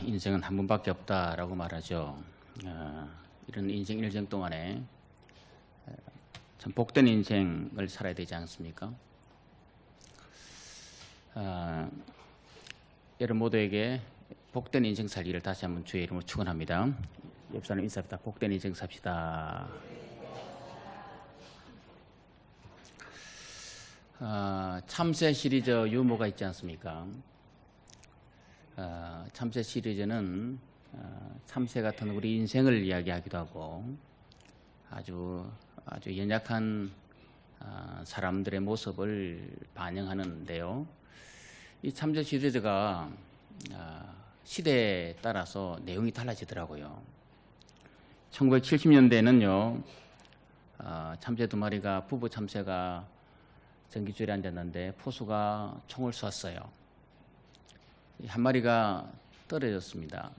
인생은 한 번밖에 없다라고 말하죠. 이런 인생 일정 동안에 참 복된 인생을 살아야 되지 않습니까? 여러분 모두에게 복된 인생 살기를 다시 한번 주의 이름으로 축원합니다. 옆 사람 인사합니다. 복된 인생 삽시다. 참새 시리즈 유머가 있지 않습니까? 참새 시리즈는 참새 같은 우리 인생을 이야기하기도 하고 아주 연약한 사람들의 모습을 반영하는데요. 이 참새 시리즈가 시대에 따라서 내용이 달라지더라고요. 1970년대에는요, 참새 두 마리가 부부 참새가 전깃줄에 앉았는데 포수가 총을 쐈어요. 한 마리가 떨어졌습니다.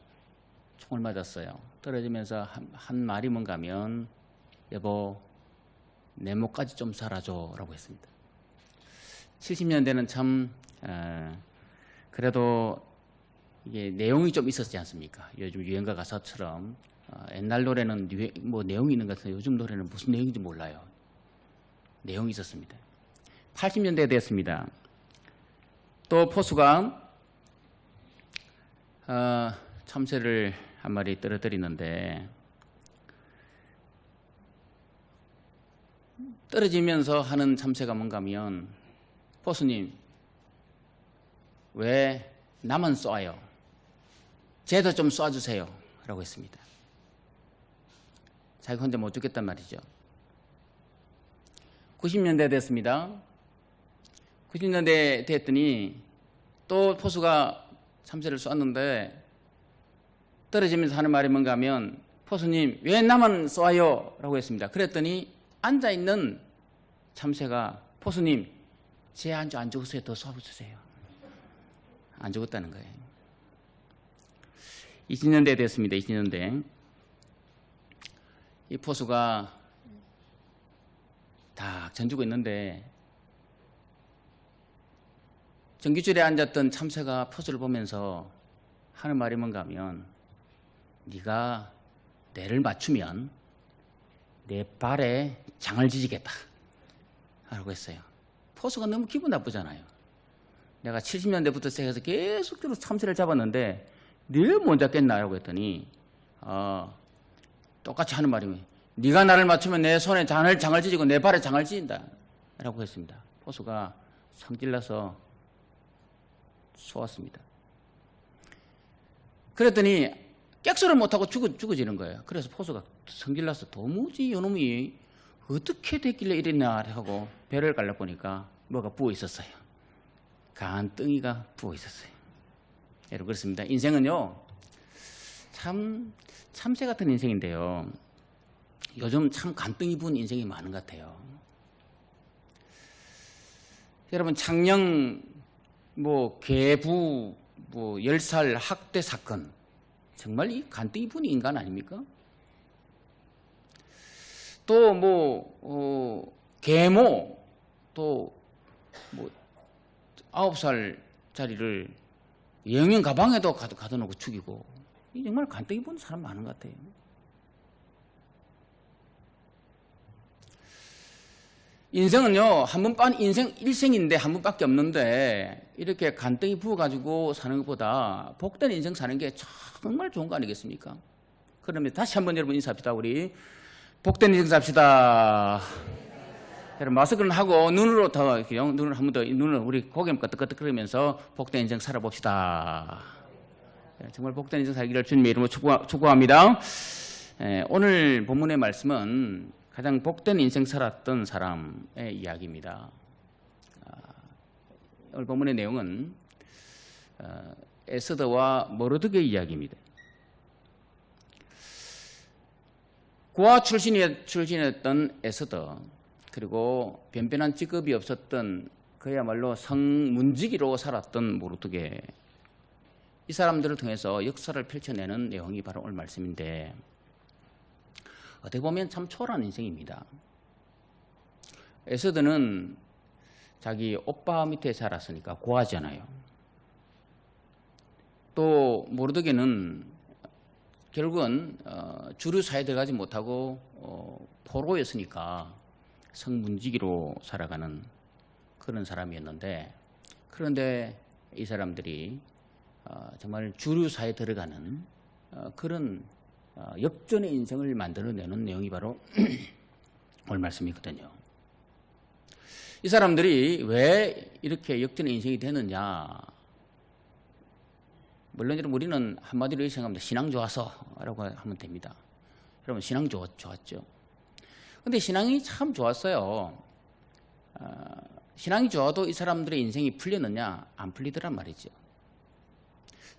총을 맞았어요. 떨어지면서 한 말이 뭔가 하면 여보 내 목까지 좀 살아줘 라고 했습니다. 70년대는 참 그래도 이게 내용이 좀 있었지 않습니까? 요즘 유행가 가사처럼 옛날 노래는 뭐 내용이 있는 것 같은데 요즘 노래는 무슨 내용인지 몰라요. 내용이 있었습니다. 80년대에 됐습니다. 또 포수가 참새를 한 마리 떨어뜨리는데 떨어지면서 하는 참새가 뭔가 하면 포수님 왜 나만 쏴요? 쟤도 좀 쏴주세요 라고 했습니다. 자기 혼자 못 죽겠단 말이죠. 90년대 됐습니다. 90년대 됐더니 또 포수가 참새를 쐈는데 떨어지면서 하는 말이 뭔가 하면 포수님 왜 나만 쏴요? 라고 했습니다. 그랬더니 앉아있는 참새가 포수님 제 안 죽었어요. 더 쏴주세요. 안 죽었다는 거예요. 20년대 됐습니다. 20년대 이 포수가 딱 던지고 있는데 전깃줄에 앉았던 참새가 포수를 보면서 하는 말이 뭔가 하면 네가 내를 맞추면 내 발에 장을 지지겠다 라고 했어요. 포수가 너무 기분 나쁘잖아요. 내가 70년대부터 시작해서 계속적으로 참새를 잡았는데 네 못 잡겠나 라고 했더니 똑같이 하는 말이 네가 나를 맞추면 내 손에 장을 지지고 내 발에 장을 지진다 라고 했습니다. 포수가 성질나서 쏘았습니다. 그랬더니 객소를 못하고 죽어지는 거예요. 그래서 포수가 성질나서 도무지 이놈이 어떻게 됐길래 이랬나 하고 배를 갈라보니까 뭐가 부어 있었어요. 간덩이가 부어 있었어요. 여러분 그렇습니다. 인생은요 참 참새 같은 인생인데요. 요즘 참 간덩이 부은 인생이 많은 것 같아요. 여러분 창녕 괴부 10살 학대 사건 정말 이 간덩이 부은 인간 아닙니까? 또 계모 또 9살짜리를 여행 가방에도 가둬놓고 죽이고 정말 간덩이 부은 사람 많은 것 같아요. 인생은요 인생 일생인데 한 번밖에 없는데 이렇게 간덩이 부어가지고 사는 것보다 복된 인생 사는 게 정말 좋은 거 아니겠습니까? 그러면 다시 한번 여러분 인사합시다. 우리 복된 인생 삽시다. 여러분 마스크는 하고 눈으로 더 눈을 한 번 더 눈을 우리 고개 끄덕끄덕거리면서 복된 인생 살아봅시다. 정말 복된 인생 살기를 주님의 이름으로 축복합니다. 오늘 본문의 말씀은 가장 복된 인생 살았던 사람의 이야기입니다. 오늘 본문의 내용은 에스더와 모르드게의 이야기입니다. 고아 출신이었던 에스더 그리고 변변한 직업이 없었던 그야말로 성문지기로 살았던 모르드게 이 사람들을 통해서 역사를 펼쳐내는 내용이 바로 오늘 말씀인데 어떻게 보면 참 초라한 인생입니다. 에스더는 자기 오빠 밑에 자랐으니까 고아잖아요. 또 모르드게는 결국은 주류 사회에 들어가지 못하고 포로였으니까 성문지기로 살아가는 그런 사람이었는데, 그런데 이 사람들이 정말 주류 사회에 들어가는 그런 역전의 인생을 만들어내는 내용이 바로 오늘 말씀이거든요. 이 사람들이 왜 이렇게 역전의 인생이 되느냐? 물론 우리는 한마디로 생각합니다. 신앙 좋아서라고 하면 됩니다. 여러분, 신앙 좋았죠. 근데 신앙이 참 좋았어요. 신앙이 좋아도 이 사람들의 인생이 풀렸느냐? 안 풀리더란 말이죠.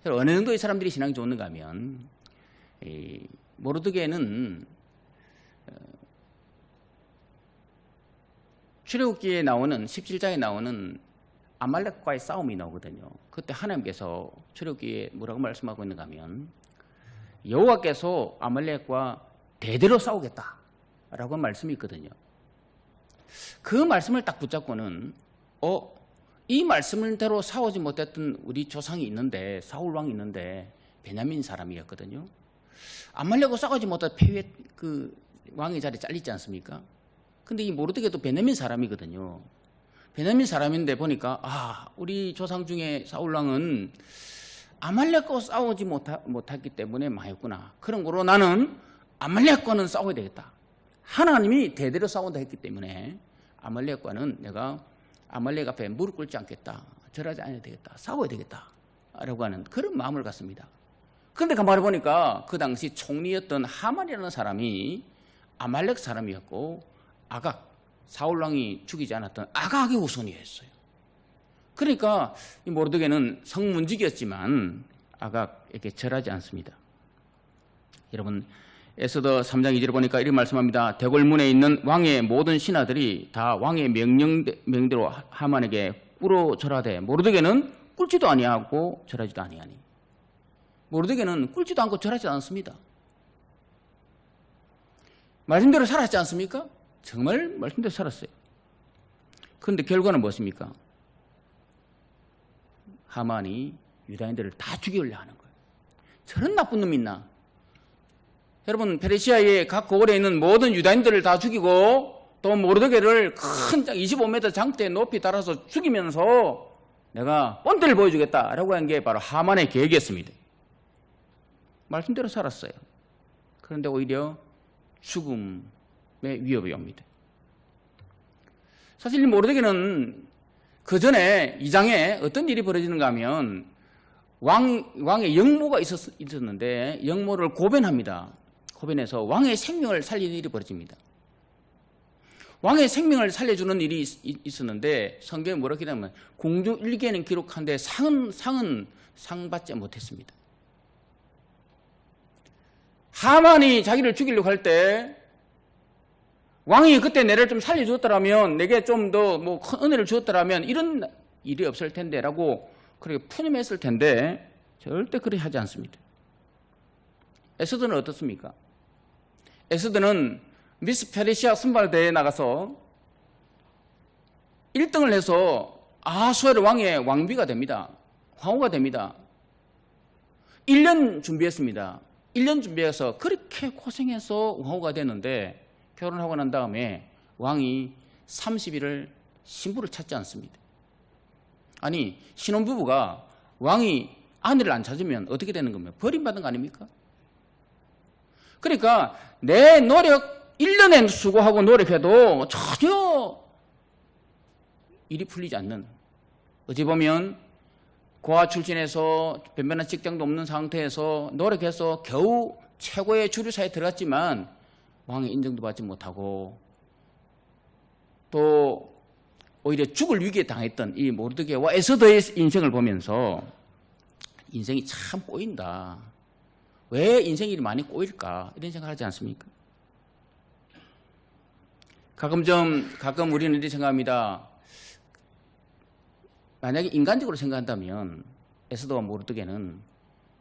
어느 정도 이 사람들이 신앙이 좋은가 하면, 모르드게는 출애굽기에 나오는 17장에 나오는 아말렉과의 싸움이 나오거든요. 그때 하나님께서 출애굽기에 뭐라고 말씀하고 있는가 하면, 여호와께서 아말렉과 대대로 싸우겠다라고 말씀이 있거든요. 그 말씀을 딱 붙잡고는 이 말씀대로 싸우지 못했던 우리 조상이 있는데, 사울 왕이 있는데 베냐민 사람이었거든요. 아말렉과 싸우지 못한 패후에 그 왕의 자리에 잘리지 않습니까? 근데 이 모르드게도 베냐민 사람이거든요. 베냐민 사람인데 보니까 우리 조상 중에 사울 왕은 아말렉과 싸우지 못했기 때문에 망했구나. 그런 거로 나는 아말렉과는 싸워야 되겠다. 하나님이 대대로 싸운다 했기 때문에 아말렉과는 내가 아말렉 앞에 무릎 꿇지 않겠다. 절하지 않아야 되겠다. 싸워야 되겠다. 라고 하는 그런 마음을 갖습니다. 그런데 가만히 보니까 그 당시 총리였던 하만이라는 사람이 아말렉 사람이었고, 아각, 사울왕이 죽이지 않았던 아각의 후손이었어요. 그러니까 이 모르드게는 성문직이었지만 아각에게 절하지 않습니다. 여러분, 에스더 3장 2절에 보니까 이렇게 말씀합니다. 대궐문에 있는 왕의 모든 신하들이 다 왕의 명대로 하만에게 꿇어 절하되 모르드게는 꿇지도 아니하고 절하지도 아니하니. 모르드게는 꿇지도 않고 절하지 않습니다. 말씀대로 살았지 않습니까? 정말 말씀대로 살았어요. 그런데 결과는 무엇입니까? 하만이 유다인들을 다 죽이려 하는 거예요. 저런 나쁜 놈이 있나? 여러분, 페르시아의 각 고을에 있는 모든 유다인들을 다 죽이고 또 모르드게를 큰 25m 장대에 높이 달아서 죽이면서 내가 본때를 보여주겠다라고 한 게 바로 하만의 계획이었습니다. 말씀대로 살았어요. 그런데 오히려 죽음의 위협이 옵니다. 사실 모르드게는 그 전에 2장에 어떤 일이 벌어지는가 하면 왕의 영모가 있었는데 영모를 고변합니다. 고변해서 왕의 생명을 살리는 일이 벌어집니다. 왕의 생명을 살려주는 일이 있었는데 성경에 뭐라고 기록하면 공중 일기에는 기록한데 상은 상 받지 못했습니다. 하만이 자기를 죽이려고 할 때 왕이 그때 내를 좀 살려주었더라면, 내게 좀 더 큰 은혜를 주었더라면 이런 일이 없을 텐데라고 그렇게 푸념했을 텐데 절대 그렇게 하지 않습니다. 에스더는 어떻습니까? 에스더는 미스 페르시아 선발대회에 나가서 1등을 해서 아하수에르 왕의 왕비가 됩니다. 황후가 됩니다. 1년 준비했습니다. 1년 준비해서 그렇게 고생해서 황후가 됐는데 결혼하고 난 다음에 왕이 30일을 신부를 찾지 않습니다. 아니, 신혼부부가 왕이 아내를 안 찾으면 어떻게 되는 겁니까? 버림받은 거 아닙니까? 그러니까 내 노력 1년에 수고하고 노력해도 전혀 일이 풀리지 않는, 어찌 보면 고아 출신에서 변변한 직장도 없는 상태에서 노력해서 겨우 최고의 주류사에 들어갔지만 왕의 인정도 받지 못하고 또 오히려 죽을 위기에 당했던 이 모르드게와 에스더의 인생을 보면서 인생이 참 꼬인다. 왜 인생이 많이 꼬일까? 이런 생각을 하지 않습니까? 가끔 우리는 이렇게 생각합니다. 만약에 인간적으로 생각한다면 에스더와 모르드게는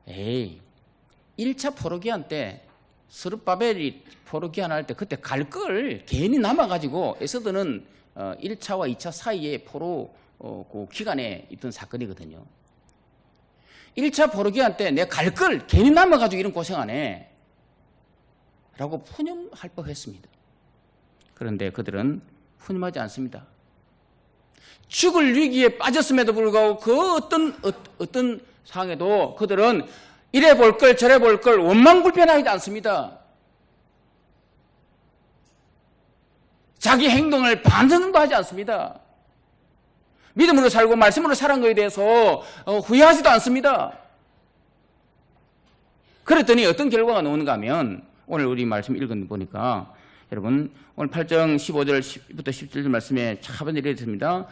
1차 포로기한 때 스룹바벨이 포로기한 할 때 그때 갈 걸 괜히 남아가지고 에스더는 1차와 2차 사이에 포로 그 기간에 있던 사건이거든요. 1차 포로기한 때 내 갈 걸 괜히 남아가지고 이런 고생하네 라고 푸념할 법했습니다. 그런데 그들은 푸념하지 않습니다. 죽을 위기에 빠졌음에도 불구하고 그 어떤 상황에도 그들은 이래 볼 걸 저래 볼 걸 원망불편하지 않습니다. 자기 행동을 반성도 하지 않습니다. 믿음으로 살고 말씀으로 살은 것에 대해서 후회하지도 않습니다. 그랬더니 어떤 결과가 나오는가 하면 오늘 우리 말씀 읽어보니까 여러분 오늘 8장 15절부터 17절 말씀에 하반절이 이렇게 있습니다.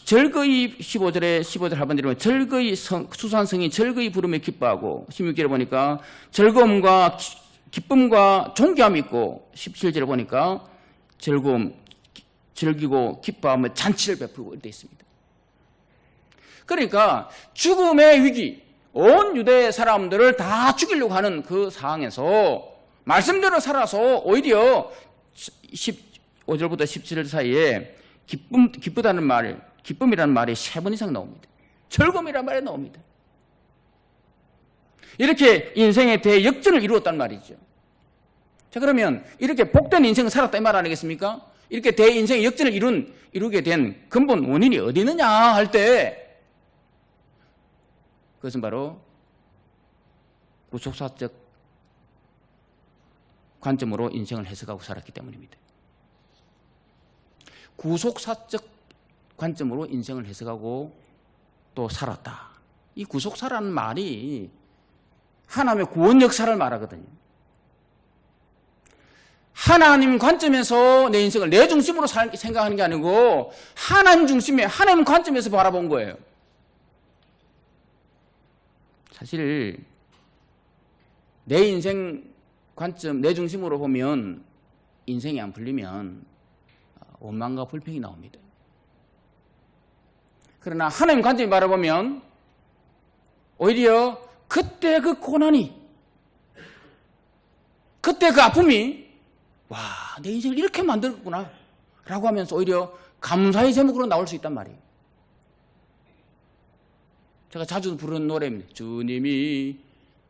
절거이 15절 하반절에 보면 절거이 수수한 성이 절거이 부르며 기뻐하고 16절에 보니까 즐거움과 기쁨과 존귀함이 있고 17절에 보니까 즐거움, 즐기고 기뻐하며 잔치를 베풀고 이렇게 있습니다. 그러니까 죽음의 위기, 온 유대 사람들을 다 죽이려고 하는 그 상황에서 말씀대로 살아서 오히려 15절부터 17절 사이에 기쁘다는 말, 기쁨이라는 말이 3번 이상 나옵니다. 즐거움이라는 말이 나옵니다. 이렇게 인생의 대역전을 이루었단 말이죠. 자, 그러면 이렇게 복된 인생을 살았다 이 말 아니겠습니까? 이렇게 대인생의 역전을 이루게 된 근본 원인이 어디 있느냐 할 때 그것은 바로 구속사적 관점으로 인생을 해석하고 살았기 때문입니다. 구속사적 관점으로 인생을 해석하고 또 살았다. 이 구속사라는 말이 하나님의 구원 역사를 말하거든요. 하나님 관점에서 내 인생을 내 중심으로 생각하는 게 아니고 하나님 중심에 하나님 관점에서 바라본 거예요. 사실 내 인생 관점, 내 중심으로 보면 인생이 안 풀리면 원망과 불평이 나옵니다. 그러나 하나님 관점이 바라보면 오히려 그때 그 고난이, 그때 그 아픔이 와, 내 인생을 이렇게 만들었구나 라고 하면서 오히려 감사의 제목으로 나올 수 있단 말이에요. 제가 자주 부르는 노래입니다. 주님이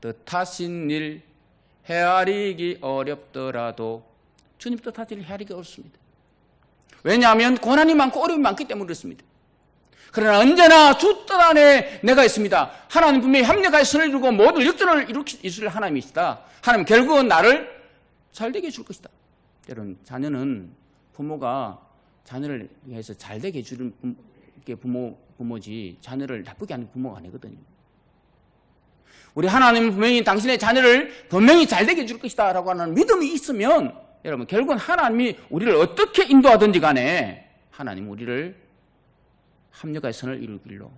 뜻하신 일 헤아리기 어렵더라도 주님 뜻하신 일 헤아리기 어렵습니다. 왜냐하면 고난이 많고 어려움이 많기 때문에 그렇습니다. 그러나 언제나 주 뜻 안에 내가 있습니다. 하나님 분명히 합력하여 선을 이루고 모든 역전을 이루실 하나님이시다. 하나님 결국은 나를 잘되게 해줄 것이다. 여러분, 자녀는 부모가 자녀를 위해서 잘되게 해주는 부모지 자녀를 나쁘게 하는 부모가 아니거든요. 우리 하나님은 분명히 당신의 자녀를 분명히 잘되게 해줄 것이다 라고 하는 믿음이 있으면 여러분 결국은 하나님이 우리를 어떻게 인도하든지 간에 하나님 우리를 합력의 선을 이룰 길로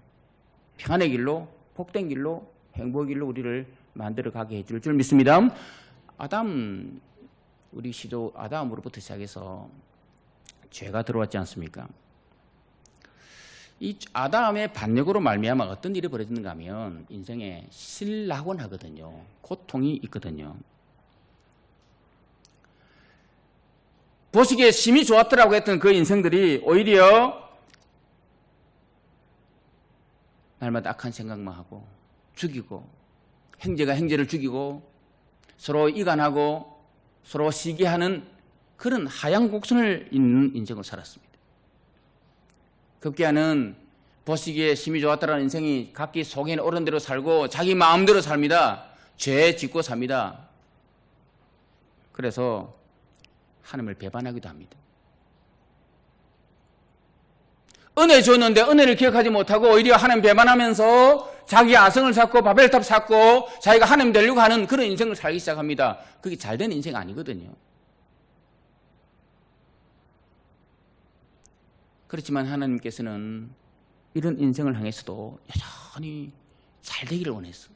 평안의 길로 복된 길로 행복의 길로 우리를 만들어 가게 해줄 줄 믿습니다. 우리 시조 아담으로부터 시작해서 죄가 들어왔지 않습니까? 이 아담의 반역으로 말미암아 어떤 일이 벌어지는가 하면 인생에 실낙원 하거든요. 고통이 있거든요. 보시기에 심히 좋았더라고 했던 그 인생들이 오히려 날마다 악한 생각만 하고 죽이고 형제가 형제를 죽이고 서로 이간하고 서로 시기하는 그런 하향 곡선을 잇는 인생을 살았습니다. 급기야는 보시기에 심히 좋았다라는 인생이 각기 속에 있는 어른대로 살고 자기 마음대로 삽니다. 죄 짓고 삽니다. 그래서 하나님을 배반하기도 합니다. 은혜 줬는데 은혜를 기억하지 못하고 오히려 하나님 배반하면서 자기 아성을 쌓고 바벨탑 쌓고 자기가 하나님 되려고 하는 그런 인생을 살기 시작합니다. 그게 잘된 인생 아니거든요. 그렇지만 하나님께서는 이런 인생을 향해서도 여전히 잘되기를 원했어.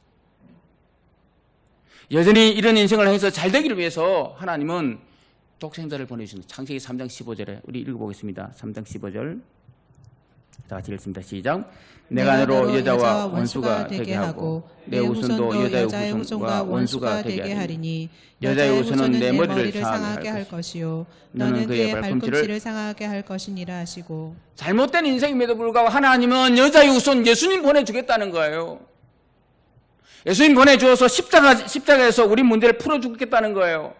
여전히 이런 인생을 향해서 잘되기를 위해서 하나님은 독생자를 보내주신 창세기 3장 15절에 우리 읽어보겠습니다. 3장 15절 다 같이 읽습니다. 시작. 내가 너로 여자와 원수가 되게 하고 내 후손도 여자의 후손과 원수가 되게 하리니 여자의 후손은 내 머리를 상하게 할 것이요 너는 그의 발꿈치를 상하게 할 것이니라 하시고 잘못된 인생임에도 불구하고 하나님은 여자의 후손 예수님 보내주겠다는 거예요. 예수님 보내주어서 십자가에서 우리 문제를 풀어주겠다는 거예요.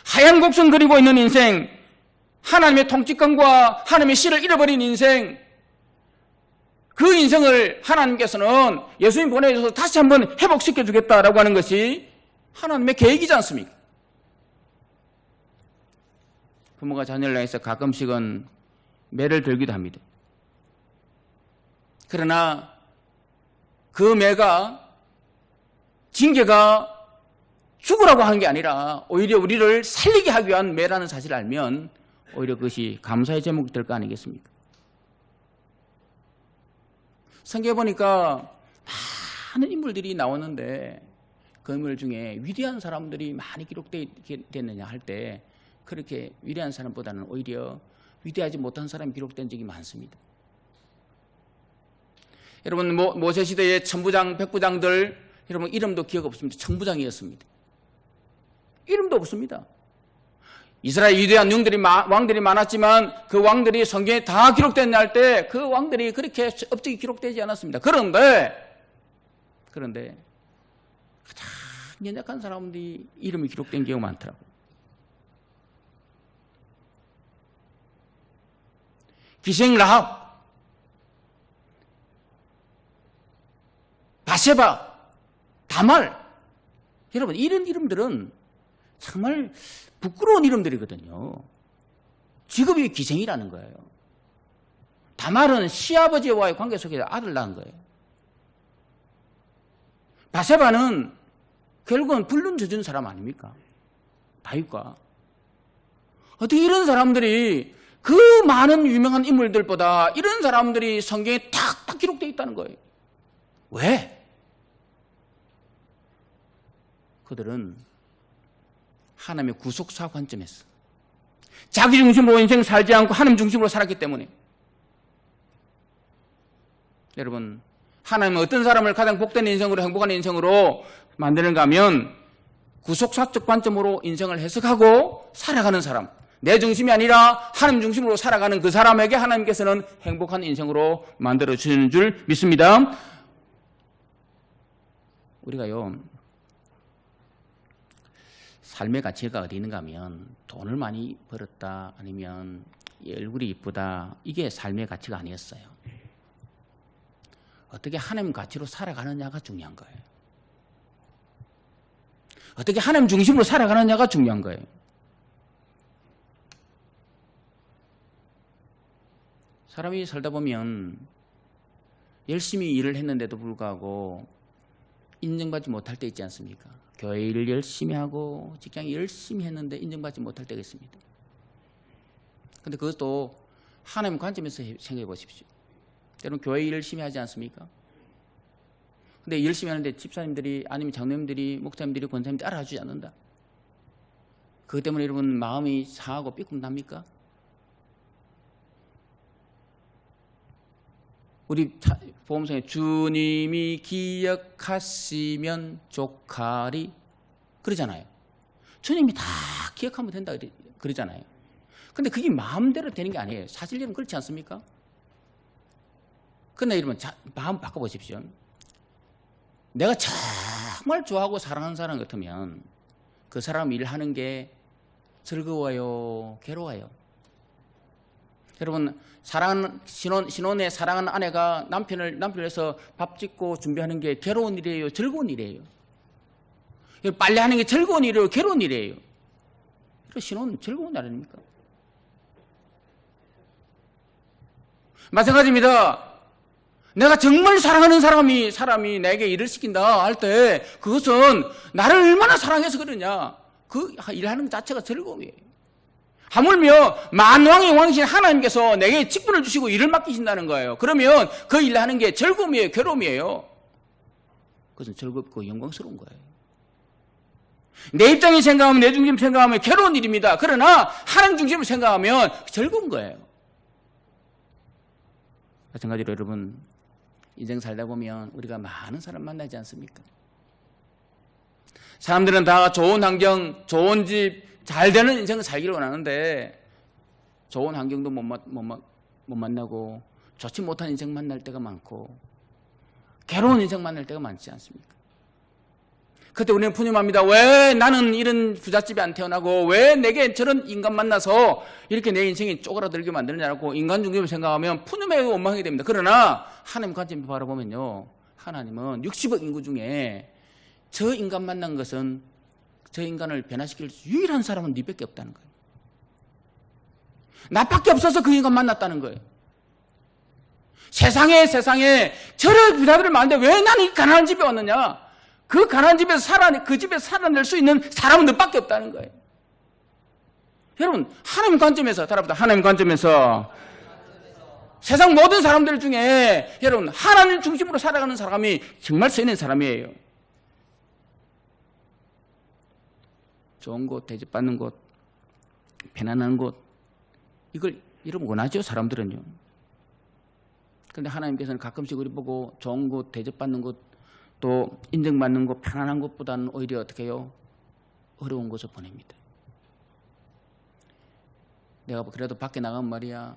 하얀 곡선 그리고 있는 인생, 하나님의 통치권과 하나님의 씨를 잃어버린 인생, 그 인생을 하나님께서는 예수님 보내줘서 다시 한번 회복시켜 주겠다라고 하는 것이 하나님의 계획이지 않습니까? 부모가 자녀를 향해서 가끔씩은 매를 들기도 합니다. 그러나 그 매가, 징계가 죽으라고 하는 게 아니라 오히려 우리를 살리게 하기 위한 매라는 사실을 알면 오히려 그것이 감사의 제목이 될 거 아니겠습니까? 성경에 보니까 많은 인물들이 나오는데 그 인물 중에 위대한 사람들이 많이 기록되었느냐 할 때 그렇게 위대한 사람보다는 오히려 위대하지 못한 사람이 기록된 적이 많습니다. 여러분 모세시대의 천부장, 백부장들 여러분 이름도 기억 없습니다. 천부장이었습니다. 이름도 없습니다. 이스라엘 위대한 왕들이 많았지만 그 왕들이 성경에 다 기록됐냐 할 때 그 왕들이 그렇게 업적이 기록되지 않았습니다. 그런데 가장 연약한 사람들이 이름이 기록된 경우가 많더라고요. 기생 라합, 바세바, 다말, 여러분 이런 이름들은 정말 부끄러운 이름들이거든요. 직업이 기생이라는 거예요. 다말은 시아버지와의 관계 속에서 아들 낳은 거예요. 바세바는 결국은 불륜 젖은 사람 아닙니까? 다윗과. 어떻게 이런 사람들이 그 많은 유명한 인물들보다 이런 사람들이 성경에 탁탁 기록되어 있다는 거예요. 왜? 그들은 하나님의 구속사 관점에서 자기 중심으로 인생 살지 않고 하나님 중심으로 살았기 때문에. 여러분, 하나님은 어떤 사람을 가장 복된 인생으로, 행복한 인생으로 만드는가 하면 구속사적 관점으로 인생을 해석하고 살아가는 사람, 내 중심이 아니라 하나님 중심으로 살아가는 그 사람에게 하나님께서는 행복한 인생으로 만들어 주시는 줄 믿습니다. 우리가요, 삶의 가치가 어디 있는가 하면 돈을 많이 벌었다, 아니면 얼굴이 이쁘다, 이게 삶의 가치가 아니었어요. 어떻게 하나님 가치로 살아가느냐가 중요한 거예요. 어떻게 하나님 중심으로 살아가느냐가 중요한 거예요. 사람이 살다 보면 열심히 일을 했는데도 불구하고 인정받지 못할 때 있지 않습니까? 교회 일을 열심히 하고 직장 열심히 했는데 인정받지 못할 때가 있습니다. 그런데 그것도 하나님 관점에서 생각해 보십시오. 여러분 교회 일 열심히 하지 않습니까? 근데 열심히 하는데 집사님들이 아니면 장로님들이 목사님들이 권사님들이 알아주지 않는다. 그것 때문에 여러분 마음이 상하고 삐끔납니까? 우리 보험성에 주님이 기억하시면 족하리 그러잖아요. 주님이 다 기억하면 된다 그러잖아요. 근데 그게 마음대로 되는 게 아니에요. 사실 여러분 그렇지 않습니까? 그러나 여러분 마음 바꿔보십시오. 내가 정말 좋아하고 사랑하는 사람 같으면 그 사람 일하는 게 즐거워요, 괴로워요? 여러분 신혼에 사랑하는 아내가 남편을 위해서 밥 짓고 준비하는 게 괴로운 일이에요, 즐거운 일이에요? 빨래하는 게 즐거운 일이에요, 괴로운 일이에요? 신혼은 즐거운 일 아닙니까? 마찬가지입니다. 내가 정말 사랑하는 사람이 내게 일을 시킨다 할 때 그것은 나를 얼마나 사랑해서 그러냐, 그 일하는 것 자체가 즐거움이에요. 하물며 만왕의 왕이신 하나님께서 내게 직분을 주시고 일을 맡기신다는 거예요. 그러면 그 일을 하는 게 즐거움이에요, 괴로움이에요? 그것은 즐겁고 영광스러운 거예요. 내 입장에 생각하면, 내 중심 생각하면 괴로운 일입니다. 그러나 하나님 중심을 생각하면 즐거운 거예요. 마찬가지로 여러분 인생 살다 보면 우리가 많은 사람 만나지 않습니까? 사람들은 다 좋은 환경, 좋은 집, 잘 되는 인생을 살기를 원하는데 좋은 환경도 못 만나고 좋지 못한 인생 만날 때가 많고 괴로운 인생 만날 때가 많지 않습니까? 그때 우리는 푸념합니다. 왜 나는 이런 부잣집에 안 태어나고 왜 내게 저런 인간 만나서 이렇게 내 인생이 쪼그라들게 만드느냐고 인간 중심을 생각하면 푸념에 원망하게 됩니다. 그러나 하나님 관점을 바라보면요, 하나님은 60억 인구 중에 저 인간 만난 것은 저 인간을 변화시킬 유일한 사람은 니밖에 없다는 거예요. 나밖에 없어서 그 인간 만났다는 거예요. 세상에 저런 부자들을 많은데 왜 나는 이 가난한 집에 왔느냐? 그 가난한 집에서 그 집에서 살아낼 수 있는 사람은 너밖에 없다는 거예요. 여러분, 하나님 관점에서 따라합니다. 하나님 관점에서 세상 모든 사람들 중에 여러분 하나님 중심으로 살아가는 사람이 정말 서 있는 사람이에요. 좋은 곳, 대접받는 곳, 편안한 곳, 이걸 여러분 원하죠, 사람들은요. 그런데 하나님께서는 가끔씩 우리 보고 좋은 곳, 대접받는 곳, 또 인정받는 곳, 편안한 곳보다는 오히려 어떻게 해요? 어려운 곳을 보냅니다. 내가 그래도 밖에 나가면 말이야,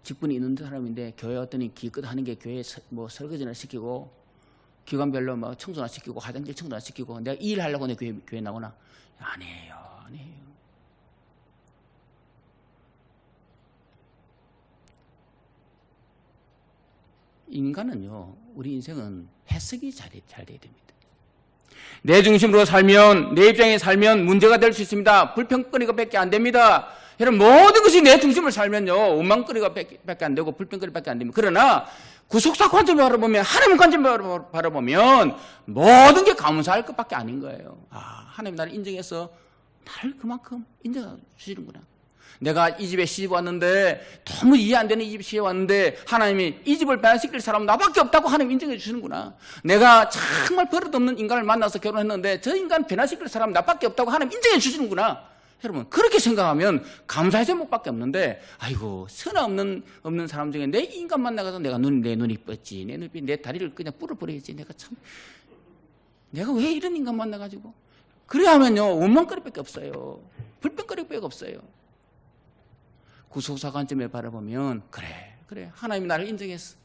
직분이 있는 사람인데 교회 왔더니 기껏 하는 게 교회 뭐 설거지나 시키고 기관별로 뭐 청소나 시키고 화장실 청소나 시키고 내가 이 일 하려고 내 교회 나오나? 안 해요. 인간은요, 우리 인생은 해석이 잘 돼야 됩니다. 내 중심으로 살면, 내 입장에 살면 문제가 될 수 있습니다. 불평거리가 밖에 안 됩니다. 여러분, 모든 것이 내 중심을 살면요, 원망거리가 밖에 안 되고 불평거리밖에 안 됩니다. 그러나 구속사 관점을 바라보면, 하나님 관점을 바라보면 모든 게 감사할 것밖에 아닌 거예요. 하나님 나를 인정해서 나를 그만큼 인정해 주시는구나. 내가 이 집에 시집 왔는데 너무 이해 안 되는 이 집에 시집 왔는데 하나님이 이 집을 변화시킬 사람은 나밖에 없다고 하나님 인정해 주시는구나. 내가 정말 버릇없는 인간을 만나서 결혼했는데 저 인간 변화시킬 사람은 나밖에 없다고 하나님 인정해 주시는구나. 여러분, 그렇게 생각하면 감사의 제목밖에 없는데, 아이고 선화 없는 사람 중에 내 인간 만나가서 내 눈이 뻗지, 내 다리를 그냥 부러버리겠지. 내가 왜 이런 인간 만나가지고 그래 하면요, 원망거리밖에 없어요. 불평거리밖에 없어요. 구속사 관점에 바라보면 그래 하나님이 나를 인정했어.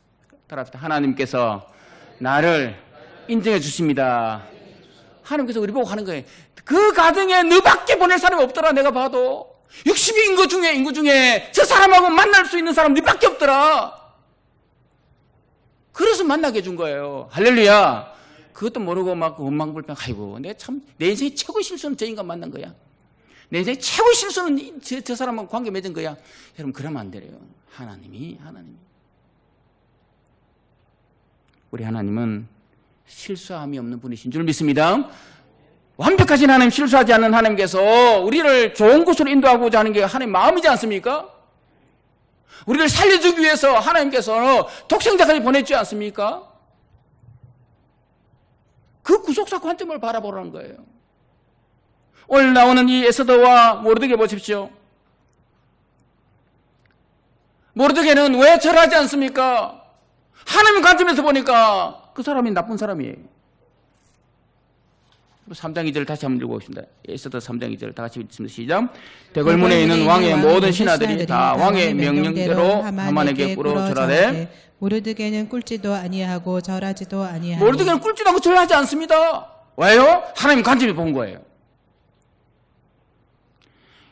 따라합시다. 하나님께서 나를 인정해 주십니다. 하나님께서 우리 보고 하는 거예요. 그 가정에 너밖에 보낼 사람이 없더라. 내가 봐도 60의 인구 중에 저 사람하고 만날 수 있는 사람 너밖에 없더라. 그래서 만나게 해준 거예요. 할렐루야. 그것도 모르고 막 원망불평, 아이고 내 인생의 최고의 실수는 저 인간 만난 거야. 내 인생의 최고의 실수는 저 사람하고 관계 맺은 거야. 여러분, 그러면 안 돼요. 하나님이 우리 하나님은 실수함이 없는 분이신 줄 믿습니다. 완벽하신 하나님, 실수하지 않는 하나님께서 우리를 좋은 곳으로 인도하고자 하는 게 하나님 마음이지 않습니까? 우리를 살려주기 위해서 하나님께서 독생자까지 보냈지 않습니까? 그 구속사 관점을 바라보라는 거예요. 오늘 나오는 이 에스더와 모르드게 보십시오. 모르드게는 왜 절하지 않습니까? 하나님 관점에서 보니까 그 사람이 나쁜 사람이에요. 3장 2절 다시 한번 읽어보겠습니다. 에스더 3장 2절 다 같이 읽습니다. 시작. 대궐문에 있는 왕의 모든 신하들이 다 왕의 명령대로 하만에게 꿇어 절하되 모르드게는 꿇지도 아니하고 절하지도 아니하고. 모르드게는 꿇지도 않고 절하지 않습니다. 왜요? 하나님 관점에 본 거예요.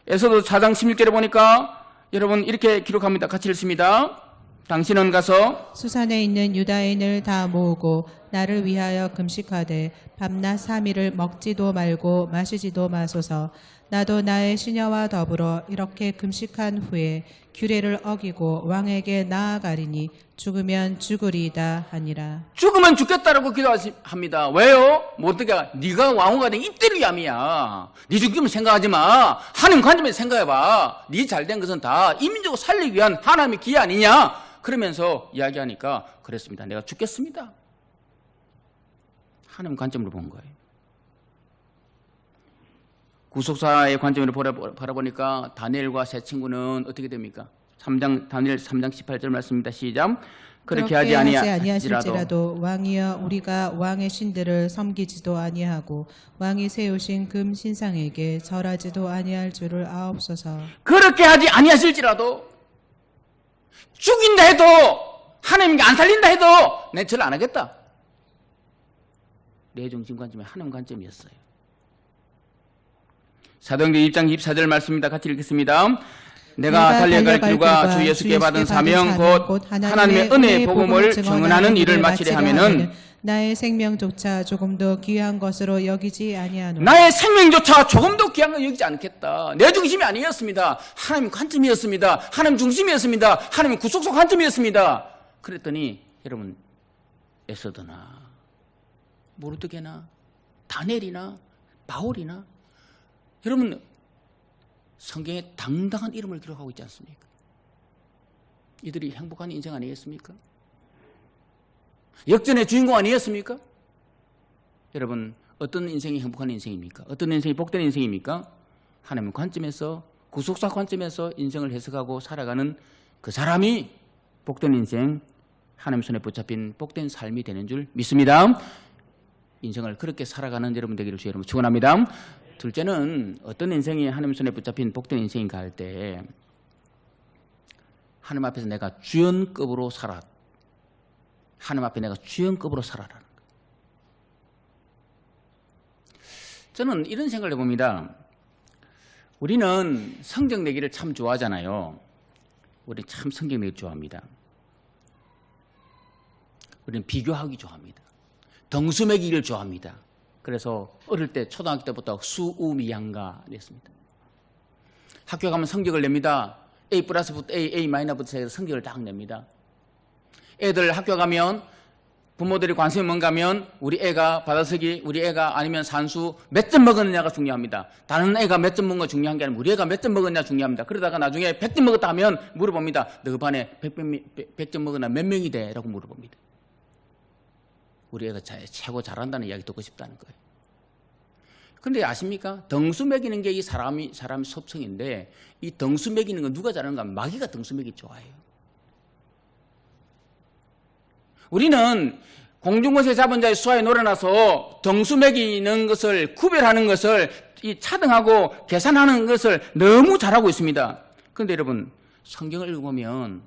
에스더 4장 16절에 보니까 여러분 이렇게 기록합니다. 같이 읽습니다. 당신은 가서 수산에 있는 유다인을 다 모으고 나를 위하여 금식하되 밤낮 3일을 먹지도 말고 마시지도 마소서. 나도 나의 시녀와 더불어 이렇게 금식한 후에 규례를 어기고 왕에게 나아가리니 죽으면 죽으리이다 하니라. 죽으면 죽겠다라고 기도합니다. 왜요? 모르드게가 네가 왕후가 된 이때를 위함이야. 네 죽으면 생각하지 마. 하나님 관점에서 생각해봐. 네 잘된 것은 다 이민족을 살리기 위한 하나님의 기회 아니냐. 그러면서 이야기하니까 그랬습니다. 내가 죽겠습니다. 하나님 관점으로 본 거예요. 구속사의 관점으로 바라보니까 다니엘과 세 친구는 어떻게 됩니까? 다니엘 3장 18절 말씀입니다. 시작. 그렇게 하지 아니하실지라도 왕이여 우리가 왕의 신들을 섬기지도 아니하고 왕이 세우신 금 신상에게 절하지도 아니할 줄을 아옵소서. 그렇게 하지 아니하실지라도 죽인다 해도 하나님께 안 살린다 해도 내 절 안 하겠다. 내 중심 관점이 하나님 관점이었어요. 사도행전 1장 24절 말씀입니다. 같이 읽겠습니다. 내가 달려갈 길과 주 예수께 받은 사명 곧 하나님의 은혜의 복음을 증언하는 일을 마치려 하면은 나의 생명조차 조금 더 귀한 것으로 여기지 아니하노라. 나의 생명조차 조금 더 귀한 거 여기지 않겠다. 내 중심이 아니었습니다. 하나님 관점이었습니다. 하나님 중심이었습니다. 하나님 구속소 관점이었습니다. 그랬더니 여러분 에스더나 모르드게나 다니엘이나 바울이나 여러분 성경에 당당한 이름을 기록하고 있지 않습니까? 이들이 행복한 인생 아니겠습니까? 역전의 주인공 아니었습니까? 여러분 어떤 인생이 행복한 인생입니까? 어떤 인생이 복된 인생입니까? 하나님의 관점에서 구속사 관점에서 인생을 해석하고 살아가는 그 사람이 복된 인생, 하나님 손에 붙잡힌 복된 삶이 되는 줄 믿습니다. 인생을 그렇게 살아가는 여러분 되기를 주의 이름으로 축원합니다. 둘째는 어떤 인생이 하나님 손에 붙잡힌 복된 인생인가 할 때 하나님 앞에서 내가 주연급으로 살아. 하나님 앞에 내가 주연급으로 살아라는 거예요. 저는 이런 생각을 해봅니다. 우리는 성경 내기를 참 좋아하잖아요. 우리 참 성경 내기 좋아합니다. 우리는 비교하기 좋아합니다. 덩수 매기기를 좋아합니다. 그래서 어릴 때 초등학교 때부터 수우미양가 했습니다. 학교 가면 성적을 냅니다. A+부터 A 마이너스부터 해서 성적을 딱 냅니다. 애들 학교 가면 부모들이 관심이 뭔가 하면 우리 애가 받아쓰기, 우리 애가 아니면 산수 몇 점 먹었느냐가 중요합니다. 다른 애가 몇 점 먹은 거 중요한 게 아니라 우리 애가 몇 점 먹었냐 중요합니다. 그러다가 나중에 100점 먹었다 하면 물어봅니다. 너 반에 100점 먹었나 몇 명이 돼? 라고 물어봅니다. 우리 애가 최고 잘한다는 이야기 듣고 싶다는 거예요. 그런데 아십니까? 덩수 매기는 게 이 사람의 섭성인데 이 덩수 매기는 건 누가 잘하는가 하면 마귀가 덩수 매기 좋아해요. 우리는 공중권세 잡은 자의 수하에 놀아나서 덩수 매기는 것을 구별하는 것을 이 차등하고 계산하는 것을 너무 잘하고 있습니다. 그런데 여러분 성경을 읽어보면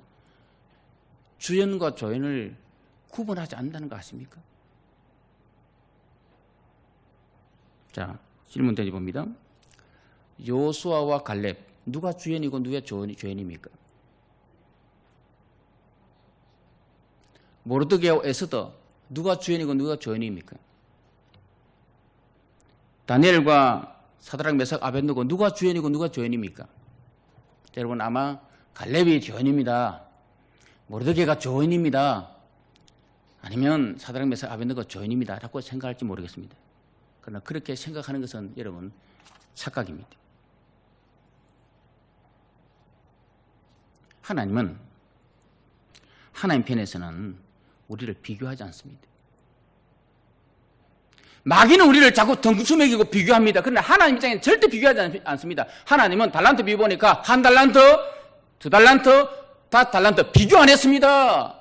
주연과 조연을 구분하지 않는다는 거 아십니까? 자, 질문 드려봅니다. 요수아와 갈렙 누가 주연이고 누가 조연입니까? 모르드게와 에스더 누가 주연이고 누가 조연입니까? 다니엘과 사드락 메삭 아벤노고 누가 주연이고 누가 조연입니까? 여러분 아마 갈렙이 조연입니다. 모르드게가 조연입니다. 아니면 사드락 메삭 아벤노가 조연입니다. 라고 생각할지 모르겠습니다. 그러나 그렇게 생각하는 것은 여러분 착각입니다. 하나님은 하나님 편에서는 우리를 비교하지 않습니다. 마귀는 우리를 자꾸 덩수 매기고 비교합니다. 그러나 하나님 입장에는 절대 비교하지 않습니다. 하나님은 달란트 비교보니까 한 달란트, 두 달란트, 다 달란트 비교 안 했습니다.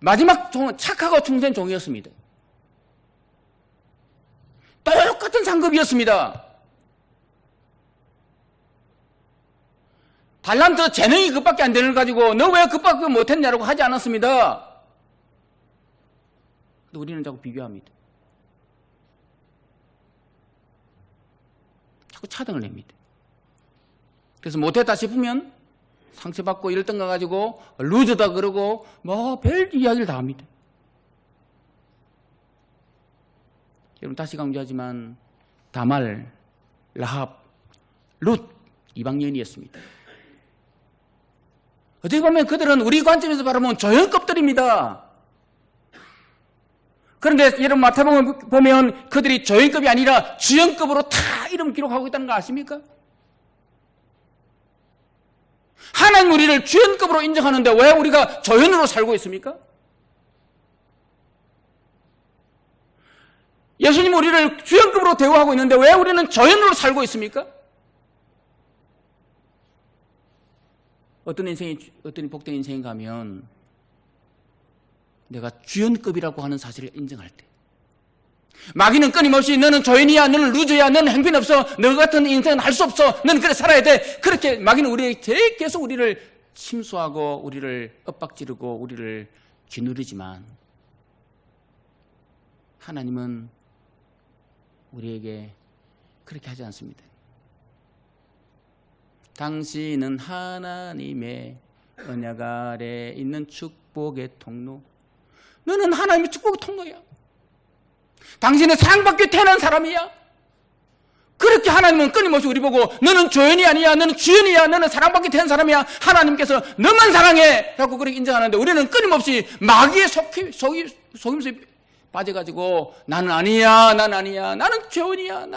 마지막 종은 착하고 충성된 종이었습니다. 똑같은 상급이었습니다. 달란트 재능이 그밖에 안 되는 걸 가지고 너 왜 그밖에 못했냐라고 하지 않았습니다. 근데 우리는 자꾸 비교합니다. 자꾸 차등을 냅니다. 그래서 못했다 싶으면 상처받고 이랬던 거 가지고 루즈다 그러고 뭐 별 이야기를 다 합니다. 여러분 다시 강조하지만 다말, 라합, 룻 이방인이었습니다. 어떻게 보면 그들은 우리 관점에서 바라보면 조연급들입니다. 그런데 여러분 마태복음 보면 그들이 조연급이 아니라 주연급으로 다 이름 기록하고 있다는 거 아십니까? 하나님 우리를 주연급으로 인정하는데 왜 우리가 조연으로 살고 있습니까? 예수님 우리를 주연급으로 대우하고 있는데 왜 우리는 조연으로 살고 있습니까? 어떤 복된 인생인가 하면 내가 주연급이라고 하는 사실을 인정할 때 마귀는 끊임없이 너는 조연이야, 너는 루저야, 너는 행편없어, 너 같은 인생은 할 수 없어, 너는 그래 살아야 돼. 그렇게 마귀는 우리에게 계속 우리를 침수하고 우리를 엇박지르고 우리를 쥐누르지만 하나님은 우리에게 그렇게 하지 않습니다. 당신은 하나님의 언약 아래 있는 축복의 통로. 너는 하나님의 축복의 통로야. 당신은 사랑받게 태어난 사람이야. 그렇게 하나님은 끊임없이 우리 보고 너는 조연이 아니야, 너는 주연이야, 너는 사랑받게 태어난 사람이야. 하나님께서 너만 사랑해 라고 그렇게 인정하는데 우리는 끊임없이 마귀의 속임수에 빠져가지고 나는 아니야, 나는 주연이야,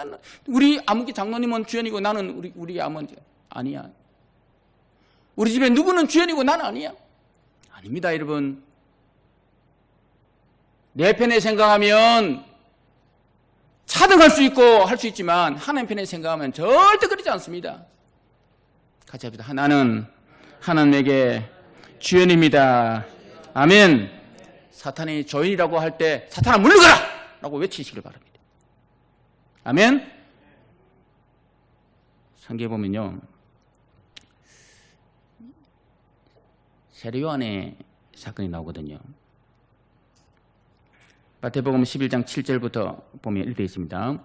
우리 아무개 장로님은 주연이고 나는 우리 아버지 아니야. 우리 집에 누구는 주연이고 나는 아니야. 아닙니다, 여러분. 내 편에 생각하면 차등할 수 있고 할 수 있지만 하나님 편에 생각하면 절대 그러지 않습니다. 같이 합시다. 나는 하나님에게 주연입니다. 아멘. 사탄이 조연이라고 할 때 사탄아 물러가라! 라고 외치시길 바랍니다. 아멘. 성경에 보면요, 세례 요한의 사건이 나오거든요. 마태복음 11장 7절부터 보면 이렇게 되어 있습니다.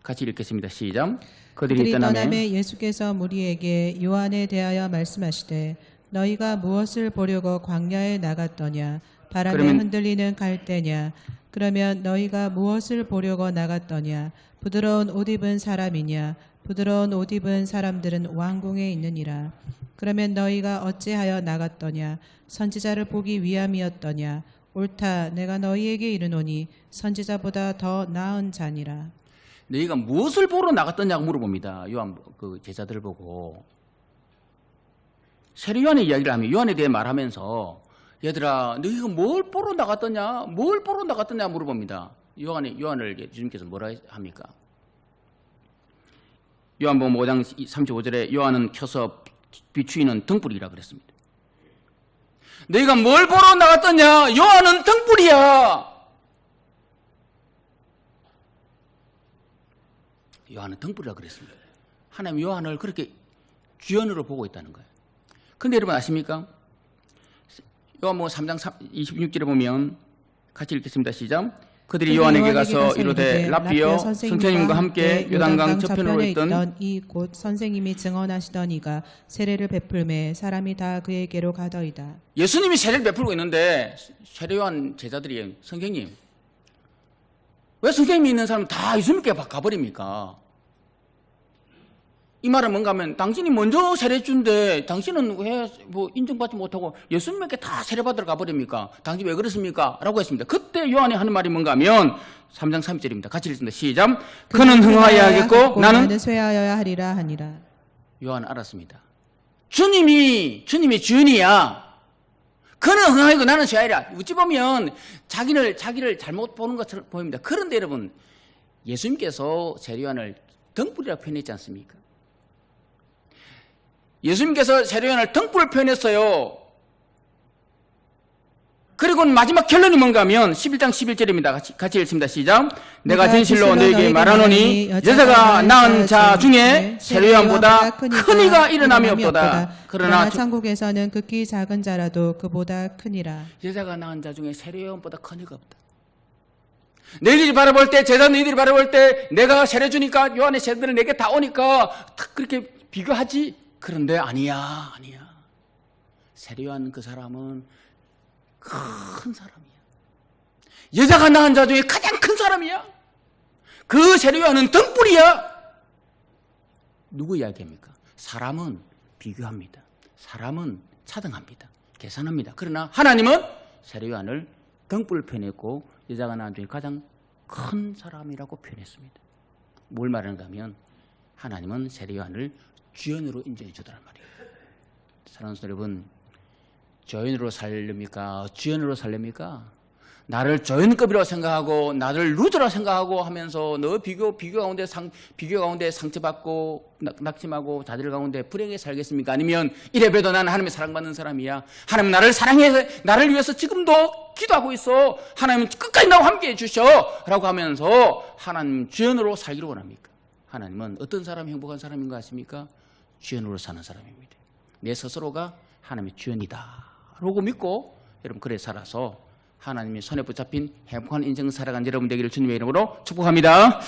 같이 읽겠습니다. 시작. 그들이 떠나매 예수께서 무리에게 요한에 대하여 말씀하시되 너희가 무엇을 보려고 광야에 나갔더냐? 바람에 흔들리는 갈대냐? 그러면 너희가 무엇을 보려고 나갔더냐? 부드러운 옷 입은 사람이냐? 부드러운 옷 입은 사람들은 왕궁에 있느니라. 그러면 너희가 어찌하여 나갔더냐? 선지자를 보기 위함이었더냐? 옳다, 내가 너희에게 이르노니 선지자보다 더 나은 자니라. 너희가 무엇을 보러 나갔더냐고 물어봅니다. 요한 그 제자들을 보고. 세례 요한의 이야기를 하면 요한에 대해 말하면서 얘들아 너희가 뭘 보러 나갔더냐? 뭘 보러 나갔더냐 물어봅니다. 요한을 주님께서 뭐라 합니까? 요한복음 5장 35절에 요한은 켜서 비추이는 등불이라 그랬습니다. 너희가 뭘 보러 나갔더냐? 요한은 등불이야. 요한은 등불이라 그랬습니다. 하나님 요한을 그렇게 주연으로 보고 있다는 거예요. 근데 여러분 아십니까? 요한복음 3장 26절에 보면 같이 읽겠습니다. 시작. 그들이 요한에게 가서 이르되 랍비여 선생님과 함께 요단강 저편으로 있던 이 곧 선생님이 증언하시던 이가 세례를 베풀매 사람이 다 그에게로 가더이다. 예수님이 세례를 베풀고 있는데 세례 요한 제자들이 선생님 왜 선생님이 있는 사람 다 예수님께 가버립니까? 이 말은 뭔가 하면 당신이 먼저 세례 준데 당신은 왜 뭐 인정받지 못하고 예수님께 다 세례 받으러 가버립니까? 당신 왜 그렇습니까? 라고 했습니다. 그때 요한이 하는 말이 뭔가 하면 3장 3절입니다. 같이 읽습니다. 시작. 그는 흥하여야 하겠고 나는 쇠하여야 하리라 하니라. 요한은 알았습니다. 주님이 주인이야. 그는 흥하여고 나는 쇠하리라. 어찌 보면 자기를 잘못 보는 것처럼 보입니다. 그런데 여러분 예수님께서 세례 요한을 등불이라고 표현했지 않습니까? 예수님께서 세례 요한을 등불을 표현했어요. 그리고 마지막 결론이 뭔가 하면 11장 11절입니다. 같이 읽습니다. 시작. 내가 진실로 너에게 말하노니 여자가 낳은 자 중에 세례 요한보다 큰 이가 일어남이 없도다. 그러나 천국에서는 극히 작은 자라도 그보다 크니라. 여자가 낳은 자 중에 세례 요한보다 큰 이가 없다. 너희들이 바라볼 때, 제자 너희들이 바라볼 때 내가 세례 주니까 요한의 세례들을 내게 다 오니까 그렇게 비교하지. 그런데 아니야. 세례 요한 그 사람은 큰 사람이야. 여자가 낳은 자 중에 가장 큰 사람이야. 그 세례 요한은 등불이야. 누구 이야기입니까? 사람은 비교합니다. 사람은 차등합니다. 계산합니다. 그러나 하나님은 세례 요한을 등불 표현했고 여자가 낳은 중에 가장 큰 사람이라고 표현했습니다. 뭘 말하는가 하면 하나님은 세례 요한을 주연으로 인정해 주더란 말이에요. 사랑하는 여러분, 조연으로 살렵니까? 주연으로 살렵니까? 나를 조연급이라고 생각하고 나를 루저라고 생각하고 하면서 너 비교 가운데 상처받고 낙심하고 자들 가운데 불행하게 살겠습니까? 아니면 이래봬도 나는 하나님의 사랑받는 사람이야. 하나님 나를 사랑해서 나를 위해서 지금도 기도하고 있어. 하나님 끝까지 나와 함께 해주셔 라고 하면서 하나님 주연으로 살기를 원합니까? 하나님은 어떤 사람이 행복한 사람인 것 같습니까? 주연으로 사는 사람입니다. 내 스스로가 하나님의 주연이다 라고 믿고 여러분 그래 살아서 하나님의 손에 붙잡힌 행복한 인생 살아간 여러분 되기를 주님의 이름으로 축복합니다.